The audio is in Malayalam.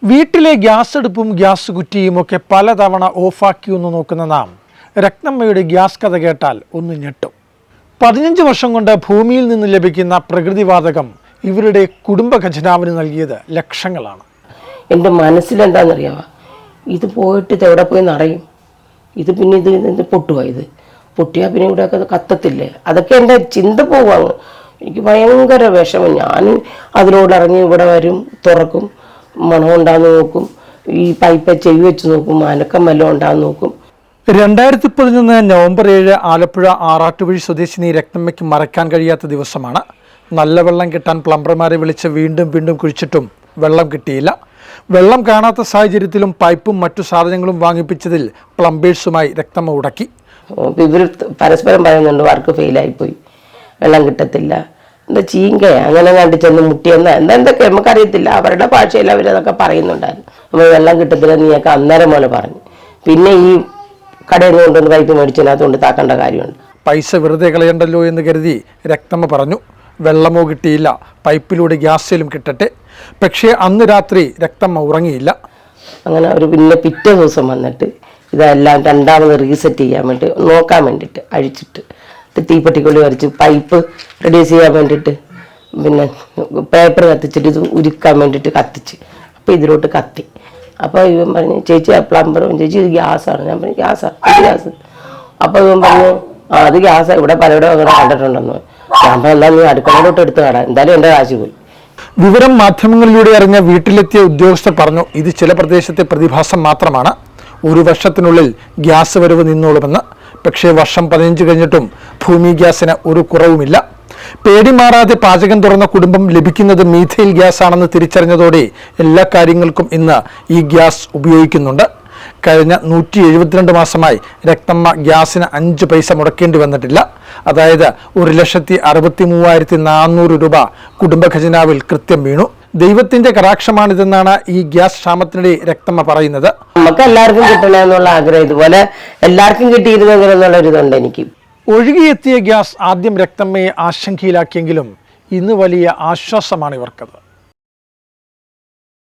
വീട്ടിലെ ഗ്യാസ് അടുപ്പും ഗ്യാസ് കുറ്റിയുമൊക്കെ പലതവണ ഓഫാക്കിയൊന്ന് നോക്കുന്ന നാം രത്നമ്മയുടെ ഗ്യാസ് കഥ കേട്ടാൽ ഒന്ന് ഞെട്ടും. 15 വർഷം കൊണ്ട് ഭൂമിയിൽ നിന്ന് ലഭിക്കുന്ന പ്രകൃതിവാതകം ഇവരുടെ കുടുംബ ഖജനാവിന് നൽകിയത് ലക്ഷങ്ങളാണ്. എൻ്റെ മനസ്സിലെന്താണെന്നറിയാമോ, ഇത് പോയിട്ട് ഇത് എവിടെ പോയി നിറയും, ഇത് പിന്നെ ഇത് പൊട്ടുക, ഇത് പൊട്ടിയാൽ പിന്നെ ഇവിടെയൊക്കെ കത്തത്തില്ലേ, അതൊക്കെ എൻ്റെ ചിന്ത പോവാണ്. എനിക്ക് ഭയങ്കര വിഷമം. ഞാൻ അതിലൂടെ ഇറങ്ങി ഇവിടെ വരും, തുറക്കും, മണം ഉണ്ടാകുന്ന നോക്കും, ഈ പൈപ്പ് ചെവി വെച്ച് നോക്കും, അനക്കം വല്ലതും ഉണ്ടാകുന്ന നോക്കും. 2011 നവംബർ 7 ആലപ്പുഴ ആറാട്ടുവഴി സ്വദേശിനി രത്നമ്മയ്ക്ക് മറക്കാൻ കഴിയാത്ത ദിവസമാണ്. നല്ല വെള്ളം കിട്ടാൻ പ്ലംബർമാരെ വിളിച്ച് വീണ്ടും വീണ്ടും കുഴിച്ചിട്ടും വെള്ളം കിട്ടിയില്ല. വെള്ളം കാണാത്ത സാഹചര്യത്തിലും പൈപ്പും മറ്റു സാധനങ്ങളും വാങ്ങിപ്പിച്ചതിൽ പ്ലംബേഴ്സുമായി രത്നമ്മ ഉടക്കി. ഇവർ പരസ്പരം പറയുന്നുണ്ട് വർക്ക് ഫെയിലായിപ്പോയി, വെള്ളം കിട്ടത്തില്ല, എന്താ ചീങ്ക അങ്ങനെ കണ്ടു ചെന്ന് മുട്ടിയെന്ന എന്തൊക്കെ നമുക്കറിയത്തില്ല. അവരുടെ ഭാഷയിൽ അവരതൊക്കെ പറയുന്നുണ്ടായിരുന്നു. നമ്മൾ വെള്ളം കിട്ടത്തില്ല നീയൊക്കെ അന്നേരം പോലെ പറഞ്ഞു. പിന്നെ ഈ കടയിൽ നിന്ന് കൊണ്ടുവന്ന് പൈപ്പ് മേടിച്ചതിനകത്തുകൊണ്ട് താക്കേണ്ട കാര്യമുണ്ട്. പൈസ വെറുതെ കളയണ്ടല്ലോ എന്ന് കരുതി രത്നമ്മ പറഞ്ഞു, വെള്ളമോ കിട്ടിയില്ല, പൈപ്പിലൂടെ ഗ്യാസിലും കിട്ടട്ടെ. പക്ഷേ അന്ന് രാത്രി രത്നമ്മ ഉറങ്ങിയില്ല. അങ്ങനെ അവർ പിന്നെ പിറ്റേ ദിവസം വന്നിട്ട് ഇതെല്ലാം രണ്ടാമത് റീസെറ്റ് ചെയ്യാൻ വേണ്ടി നോക്കാൻ വേണ്ടിയിട്ട് അഴിച്ചിട്ട് തീപ്പെട്ടിക്കൊള്ളി വരച്ച് പൈപ്പ് റെഡ്യൂസ് ചെയ്യാൻ വേണ്ടിയിട്ട് പിന്നെ പേപ്പർ കത്തിച്ചിട്ട് ഇത് ഉരുക്കാൻ വേണ്ടിയിട്ട് കത്തിച്ച്. അപ്പോൾ ഇതിലോട്ട് കത്തി. അപ്പോൾ ഇവൻ പറഞ്ഞു, ചേച്ചി പ്ലംബർ ചേച്ചി ഇത് ഗ്യാസാണ്. ഞാൻ പറഞ്ഞു ഗ്യാസാണ്, ഗ്യാസ്. അപ്പോൾ ഇവൻ പറഞ്ഞു അത് ഗ്യാസാണ്, ഇവിടെ പലയിടം അങ്ങനെ കണ്ടിട്ടുണ്ടെന്ന്. ഞാൻ പറഞ്ഞാൽ നീ അടുക്കളയിലോട്ട് എടുത്ത് കടാ, എന്തായാലും എൻ്റെ കാശ് പോയി. വിവരം മാധ്യമങ്ങളിലൂടെ അറിഞ്ഞ വീട്ടിലെത്തിയ ഉദ്യോഗസ്ഥർ പറഞ്ഞു, ഇത് ചില പ്രദേശത്തെ പ്രതിഭാസം മാത്രമാണ്, 1 വർഷത്തിനുള്ളിൽ ഗ്യാസ് വരവ് നിന്നോളുമെന്ന്. പക്ഷേ വർഷം 15 കഴിഞ്ഞിട്ടും ഭൂമി ഗ്യാസിന് ഒരു കുറവുമില്ല. പേടി മാറാതെ പാചകം തുറന്ന കുടുംബം ലഭിക്കുന്നത് മീഥൈൽ ഗ്യാസ് ആണെന്ന് തിരിച്ചറിഞ്ഞതോടെ എല്ലാ കാര്യങ്ങൾക്കും ഇന്ന് ഈ ഗ്യാസ് ഉപയോഗിക്കുന്നുണ്ട്. കഴിഞ്ഞ 172 മാസമായി രത്നമ്മ ഗ്യാസിന് 5 പൈസ മുടക്കേണ്ടി വന്നിട്ടില്ല. അതായത് 1,63,400 രൂപ കുടുംബ ഖജനാവിൽ കൃത്യം വീണു. ദൈവത്തിന്റെ കടാക്ഷമാണിതെന്നാണ് ഈ ഗ്യാസ് ക്ഷാമത്തിനിടെ രത്നമ്മ പറയുന്നത്. നമുക്ക് എല്ലാവർക്കും കിട്ടണമെന്നുള്ള ആഗ്രഹം, ഇതുപോലെ എല്ലാവർക്കും കിട്ടിയിരുന്നെങ്കിൽ എന്നുള്ള ഒരിതുണ്ട് എനിക്ക്. ഒഴുകിയെത്തിയ ഗ്യാസ് ആദ്യം രത്നമ്മയെ ആശങ്കയിലാക്കിയെങ്കിലും ഇന്ന് വലിയ ആശ്വാസമാണ് ഇവർക്കത്.